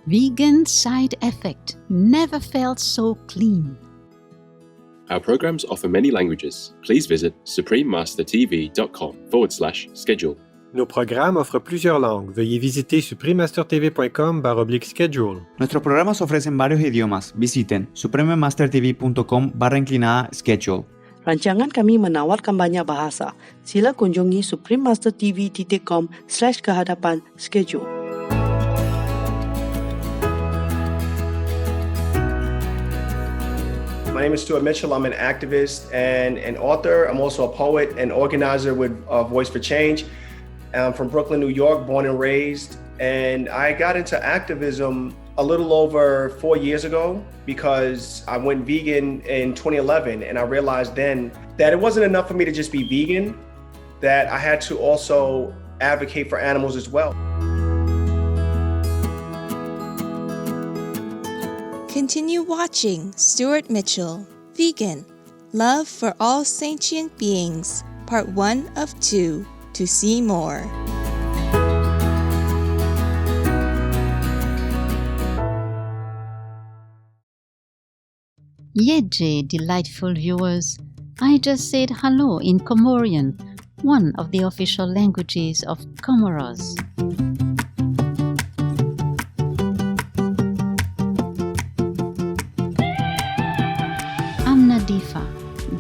Vegan side effect never felt so clean. Our programs offer many languages. Please visit suprememastertv.com/schedule. Nos programmes offrent plusieurs langues. Veuillez visiter suprememastertv.com/schedule. Nuestros programas ofrecen varios idiomas. Visiten suprememastertv.com/schedule. Rancangan kami menawarkan banyak bahasa. Sila kunjungi suprememastertv.com/kehadapan-schedule. My name is Stuart Mitchell. I'm an activist and an author. I'm also a poet and organizer with Voice for Change. I'm from Brooklyn, New York, born and raised. And I got into activism a little over 4 years ago because I went vegan in 2011. And I realized then that it wasn't enough for me to just be vegan, that I had to also advocate for animals as well. Continue watching Stuart Mitchell, Vegan, Love for All Sentient Beings, Part 1 of 2, to see more. Yeje, delightful viewers. I just said hello in Comorian, one of the official languages of Comoros. Difa,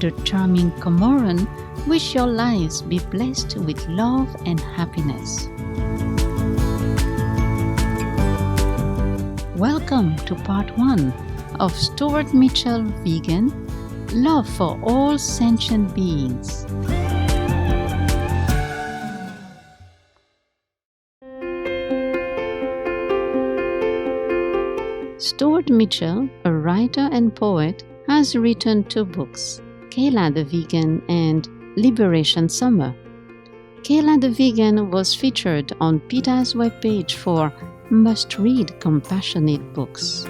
the charming Comoran, wish your lives be blessed with love and happiness. Welcome to part 1 of Stuart Mitchell Vegan, Love for All Sentient Beings. Stuart Mitchell, a writer and poet, has written 2 books, Kayla the Vegan and Liberation Summer. Kayla the Vegan was featured on PETA's webpage for must-read compassionate books.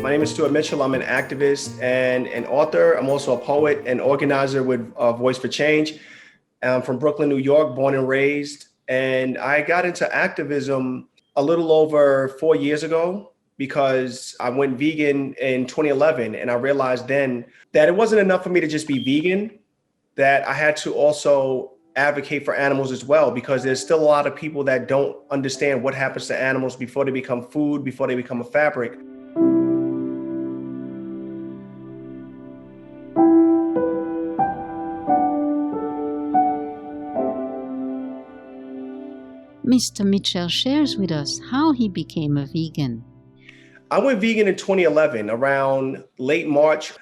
My name is Stuart Mitchell. I'm an activist and an author. I'm also a poet and organizer with Voice for Change. I'm from Brooklyn, New York, born and raised. And I got into activism a little over 4 years ago because I went vegan in 2011. And I realized then that it wasn't enough for me to just be vegan, that I had to also advocate for animals as well, because there's still a lot of people that don't understand what happens to animals before they become food, before they become a fabric. Mr. Mitchell shares with us how he became a vegan. I went vegan in 2011, around late March.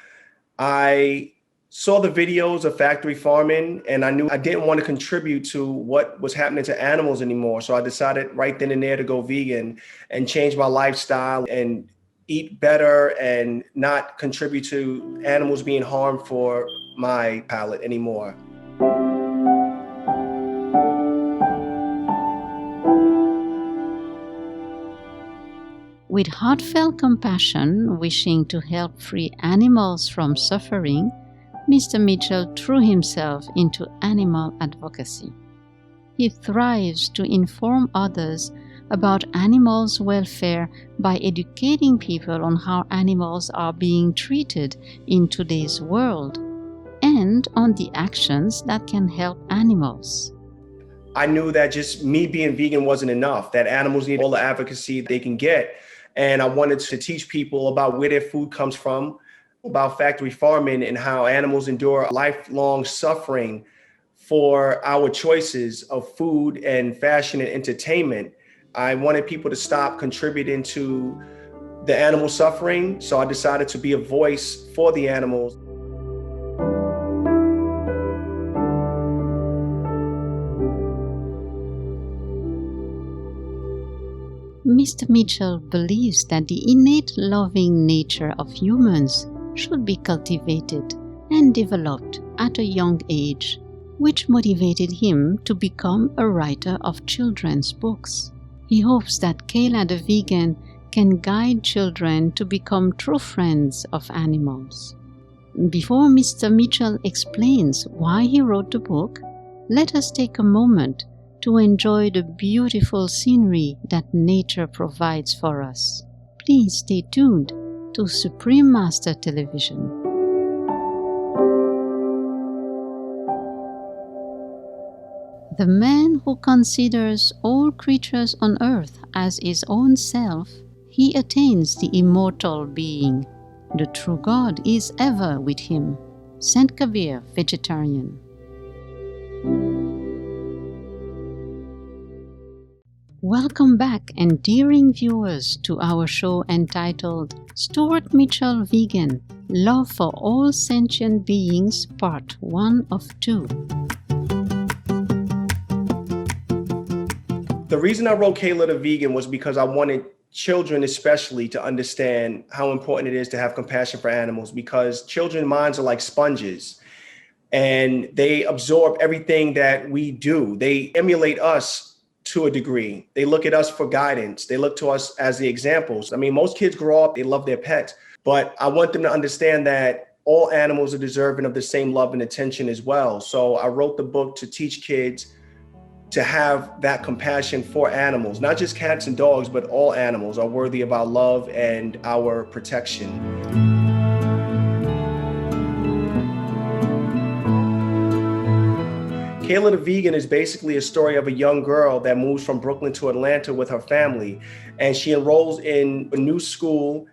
I saw the videos of factory farming and I knew I didn't want to contribute to what was happening to animals anymore. So I decided right then and there to go vegan and change my lifestyle and eat better and not contribute to animals being harmed for my palate anymore. With heartfelt compassion, wishing to help free animals from suffering, Mr. Mitchell threw himself into animal advocacy. He thrives to inform others about animals' welfare by educating people on how animals are being treated in today's world and on the actions that can help animals. I knew that just me being vegan wasn't enough, that animals need all the advocacy they can get. And I wanted to teach people about where their food comes from, about factory farming and how animals endure lifelong suffering for our choices of food and fashion and entertainment. I wanted people to stop contributing to the animal suffering, so I decided to be a voice for the animals. Mr. Mitchell believes that the innate loving nature of humans should be cultivated and developed at a young age, which motivated him to become a writer of children's books. He hopes that Kayla the Vegan can guide children to become true friends of animals. Before Mr. Mitchell explains why he wrote the book, let us take a moment to enjoy the beautiful scenery that nature provides for us. Please stay tuned to Supreme Master Television. The man who considers all creatures on earth as his own self, he attains the immortal being. The true God is ever with him. Saint Kabir, vegetarian. Welcome back, endearing viewers, to our show entitled Stuart Mitchell Vegan, Love for All Sentient Beings, Part 1 of 2. The reason I wrote Kayla the Vegan was because I wanted children especially to understand how important it is to have compassion for animals, because children's minds are like sponges and they absorb everything that we do. They emulate us to a degree. They look at us for guidance. They look to us as the examples. I mean, most kids grow up, they love their pets, but I want them to understand that all animals are deserving of the same love and attention as well. So I wrote the book to teach kids to have that compassion for animals. Not just cats and dogs, but all animals are worthy of our love and our protection. Kayla the Vegan is basically a story of a young girl that moves from Brooklyn to Atlanta with her family, and she enrolls in a new school.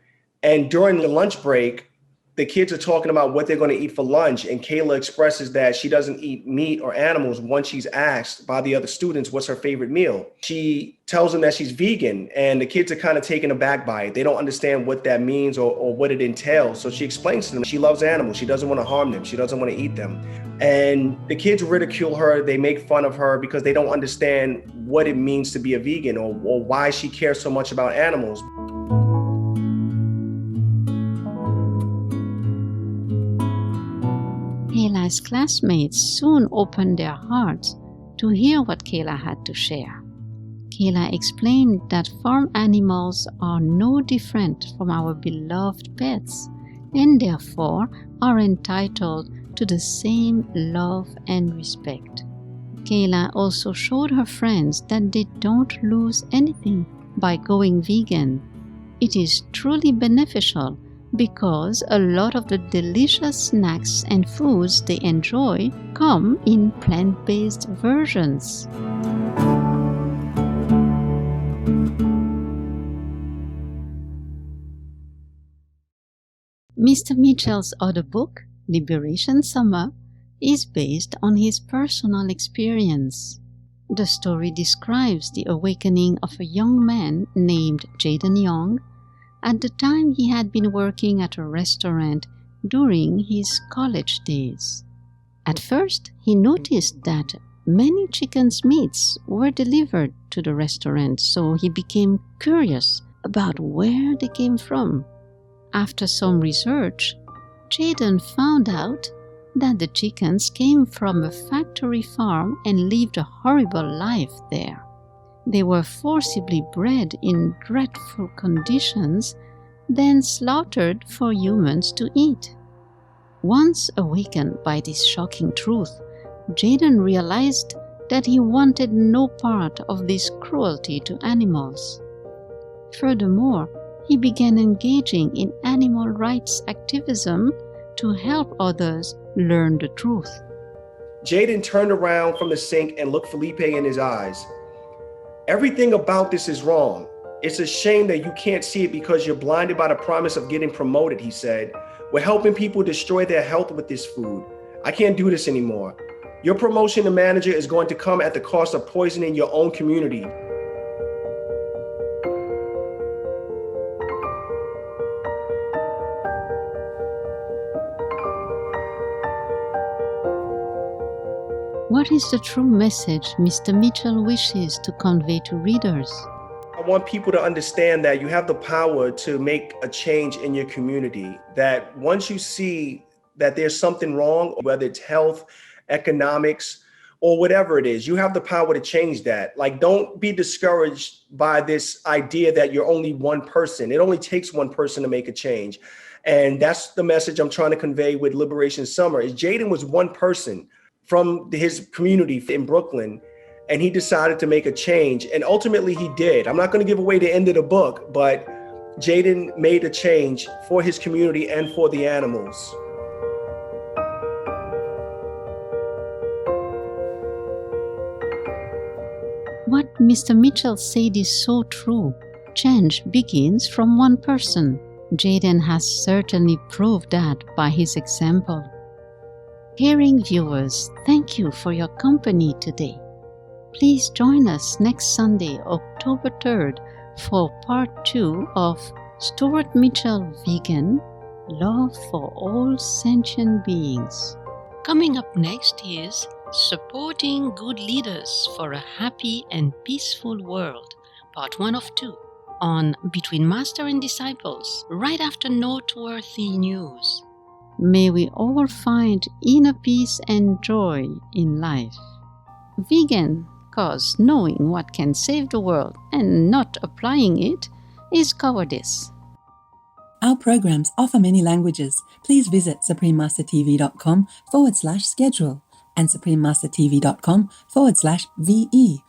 And during the lunch break, the kids are talking about what they're going to eat for lunch, and Kayla expresses that she doesn't eat meat or animals once she's asked by the other students what's her favorite meal. She tells them that she's vegan, and the kids are kind of taken aback by it. They don't understand what that means or what it entails. So she explains to them she loves animals. She doesn't want to harm them. She doesn't want to eat them. And the kids ridicule her. They make fun of her because they don't understand what it means to be a vegan or why she cares so much about animals. Kayla's classmates soon opened their hearts to hear what Kayla had to share. Kayla explained that farm animals are no different from our beloved pets and therefore are entitled to the same love and respect. Kayla also showed her friends that they don't lose anything by going vegan. It is truly beneficial because a lot of the delicious snacks and foods they enjoy come in plant-based versions. Mr. Mitchell's other book, Liberation Summer, is based on his personal experience. The story describes the awakening of a young man named Jaden Young at the time he had been working at a restaurant during his college days. At first, he noticed that many chickens' meats were delivered to the restaurant, so he became curious about where they came from. After some research, Jaden found out that the chickens came from a factory farm and lived a horrible life there. They were forcibly bred in dreadful conditions, then slaughtered for humans to eat. Once awakened by this shocking truth, Jaden realized that he wanted no part of this cruelty to animals. Furthermore, he began engaging in animal rights activism to help others learn the truth. Jaden turned around from the sink and looked Felipe in his eyes. Everything about this is wrong. It's a shame that you can't see it because you're blinded by the promise of getting promoted, he said. We're helping people destroy their health with this food. I can't do this anymore. Your promotion to manager is going to come at the cost of poisoning your own community. What is the true message Mr. Mitchell wishes to convey to readers? I want people to understand that you have the power to make a change in your community, that once you see that there's something wrong, whether it's health, economics, or whatever it is, you have the power to change that. Like, don't be discouraged by this idea that you're only one person. It only takes one person to make a change. And that's the message I'm trying to convey with Liberation Summer. Is Jaden was one person from his community in Brooklyn, and he decided to make a change. And ultimately he did. I'm not going to give away the end of the book, but Jaden made a change for his community and for the animals. What Mr. Mitchell said is so true. Change begins from one person. Jaden has certainly proved that by his example. Caring viewers, thank you for your company today. Please join us next Sunday, October 3rd, for part 2 of Stuart Mitchell Vegan, Love for All Sentient Beings. Coming up next is Supporting Good Leaders for a Happy and Peaceful World, part 1 of 2, on Between Master and Disciples, right after noteworthy news. May we all find inner peace and joy in life. Vegan, cause knowing what can save the world and not applying it is cowardice. Our programs offer many languages. Please visit suprememastertv.com/schedule and suprememastertv.com/VE